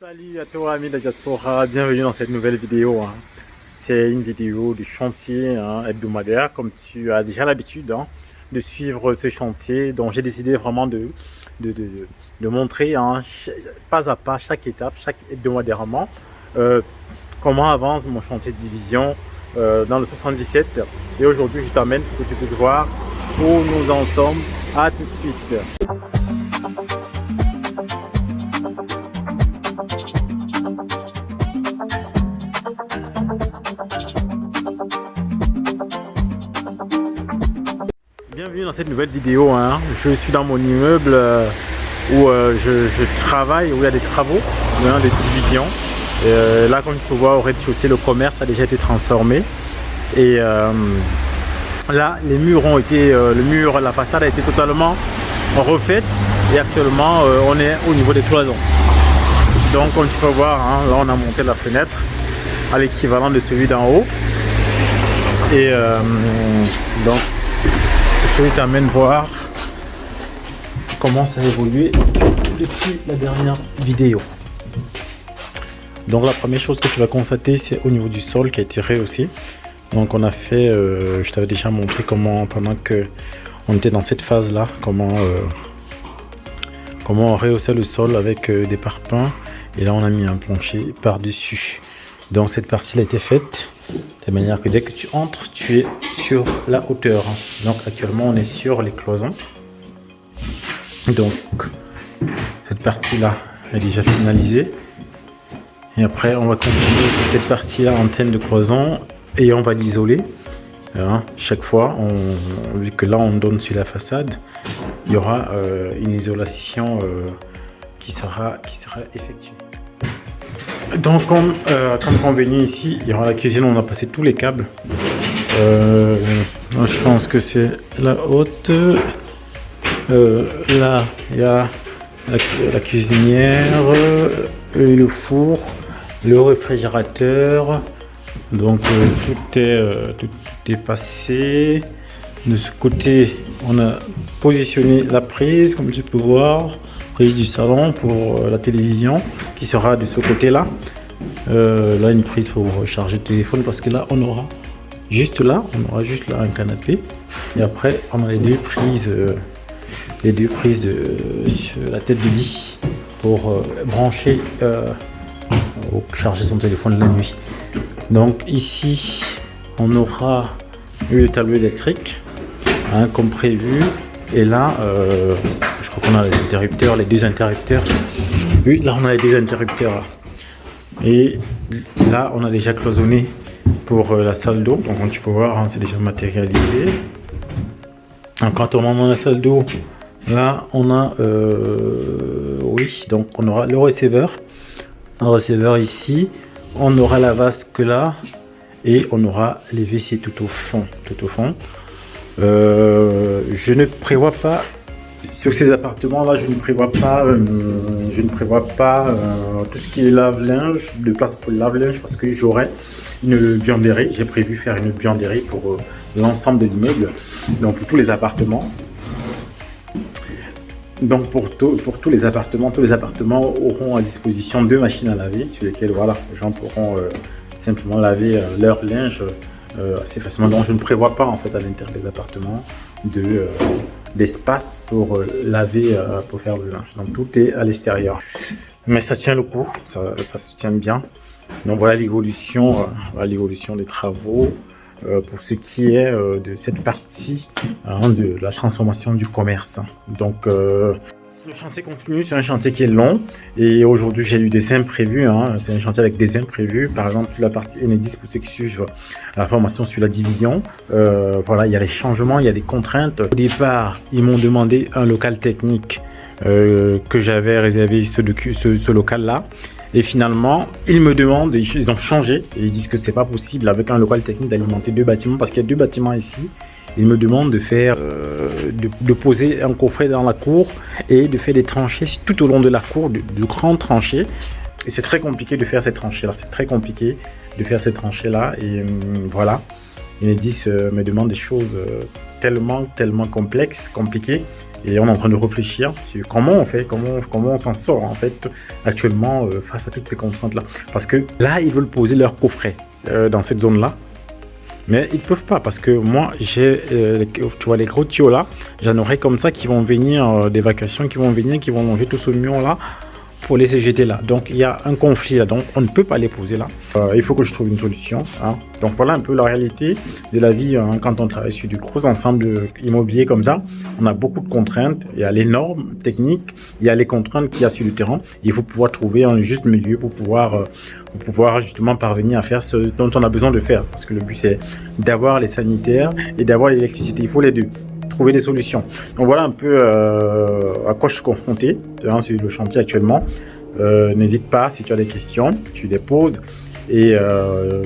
Salut à toi amis de la diaspora, bienvenue dans cette nouvelle vidéo. C'est une vidéo du chantier hebdomadaire, comme tu as déjà l'habitude de suivre ce chantier. Donc j'ai décidé vraiment de montrer pas à pas, chaque étape, chaque hebdomadairement, comment avance mon chantier de division dans le 77. Et aujourd'hui je t'amène pour que tu puisses voir où nous en sommes. À tout de suite. Bienvenue dans cette nouvelle vidéo. Je suis dans mon immeuble où je travaille, où il y a des travaux de division. Là, comme tu peux voir, au rez-de-chaussée, le commerce a déjà été transformé. Et là, les murs ont été, la façade a été totalement refaite. Et actuellement, on est au niveau des cloisons. Donc, comme tu peux voir, là, on a monté la fenêtre à l'équivalent de celui d'en haut. Et donc, je t'amène voir comment ça a évolué depuis la dernière vidéo. Donc la première chose que tu vas constater, c'est au niveau du sol qui a été rehaussé. Donc on a fait, je t'avais déjà montré comment, pendant que on était dans cette phase là, comment on rehaussait le sol avec des parpaings. Et là on a mis un plancher par dessus. Donc cette partie là a été faite de manière que dès que tu entres, tu es sur la hauteur. Donc actuellement on est sur les cloisons. Donc cette partie là est déjà finalisée. Et après on va continuer aussi cette partie là, antenne de cloison, et on va l'isoler. Chaque fois, vu que là on donne sur la façade, il y aura une isolation qui sera effectuée. Donc comme convenu ici, il y aura la cuisine, on a passé tous les câbles. Je pense que c'est la haute. Là, il y a la cuisinière, le four, le réfrigérateur. Donc tout est passé. De ce côté, on a positionné la prise, comme tu peux voir. Prise du salon pour la télévision qui sera de ce côté là. Là une prise pour recharger le téléphone, parce que là on aura juste là un canapé, et après on a les deux prises sur la tête de lit pour brancher ou charger son téléphone la nuit. Donc ici on aura le tableau électrique comme prévu. Et là, je crois qu'on a les interrupteurs, les deux interrupteurs. Oui, là on a les deux interrupteurs. Là. Et là, on a déjà cloisonné pour la salle d'eau. Donc, comme tu peux voir, c'est déjà matérialisé. Donc, quand on monte dans la salle d'eau, là, on a, oui, donc on aura le receveur. Un receveur ici. On aura la vasque là. Et on aura les WC tout au fond. Je ne prévois pas sur ces appartements là, je ne prévois pas tout ce qui est lave-linge, de place pour le lave-linge, parce que j'aurai une buanderie. J'ai prévu faire une buanderie pour l'ensemble de l'immeuble, donc pour tous les appartements. Donc pour tous les appartements auront à disposition deux machines à laver, sur lesquelles voilà, les gens pourront simplement laver leur linge assez facilement. Donc je ne prévois pas en fait à l'intérieur des appartements d'espace pour laver, pour faire le linge. Donc tout est à l'extérieur, mais ça tient le coup, ça se tient bien. Donc voilà l'évolution des travaux pour ce qui est de cette partie de la transformation du commerce. Donc le chantier continue, c'est un chantier qui est long, et aujourd'hui j'ai eu des imprévus. C'est un chantier avec des imprévus. Par exemple, sur la partie Enedis, pour ceux qui suivent la formation sur la division, voilà, il y a les changements, il y a des contraintes. Au départ, ils m'ont demandé un local technique que j'avais réservé, ce local-là. Et finalement, ils me demandent, ils ont changé, et ils disent que c'est pas possible avec un local technique d'alimenter deux bâtiments, parce qu'il y a deux bâtiments ici. Ils me demandent de faire, de poser un coffret dans la cour et de faire des tranchées tout au long de la cour, de grandes tranchées. Et c'est très compliqué de faire ces tranchées-là. Et voilà. Enedis me demande des choses tellement complexes, compliquées. Et on est en train de réfléchir sur comment on fait, comment on s'en sort en fait actuellement face à toutes ces contraintes-là. Parce que là, ils veulent poser leur coffret dans cette zone-là. Mais ils ne peuvent pas parce que moi, j'ai, tu vois, les gros tuyaux là, j'en aurai comme ça qui vont venir, des vacations qui vont venir, qui vont longer tout ce mur là pour les CGT là. Donc il y a un conflit là, donc on ne peut pas les poser là. Il faut que je trouve une solution. Hein. Donc voilà un peu la réalité de la vie hein, quand on travaille sur du gros ensemble immobilier comme ça. On a beaucoup de contraintes. Il y a les normes techniques, il y a les contraintes qu'il y a sur le terrain. Il faut pouvoir trouver un juste milieu pour pouvoir justement parvenir à faire ce dont on a besoin de faire. Parce que le but c'est d'avoir les sanitaires et d'avoir l'électricité. Il faut les deux. Trouver des solutions. Donc voilà un peu à quoi je suis confronté sur le chantier actuellement. N'hésite pas si tu as des questions, tu les poses. Et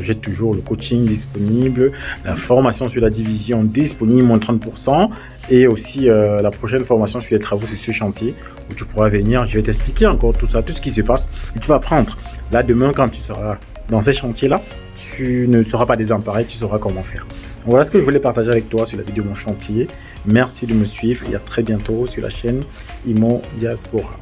j'ai toujours le coaching disponible, la formation sur la division disponible, moins 30%. Et aussi la prochaine formation sur les travaux sur ce chantier où tu pourras venir. Je vais t'expliquer encore tout ça, tout ce qui se passe. Et tu vas apprendre. Là, demain, quand tu seras dans ces chantiers-là, tu ne seras pas désemparé, tu sauras comment faire. Voilà ce que je voulais partager avec toi sur la vidéo de mon chantier. Merci de me suivre et à très bientôt sur la chaîne Immo Diaspora.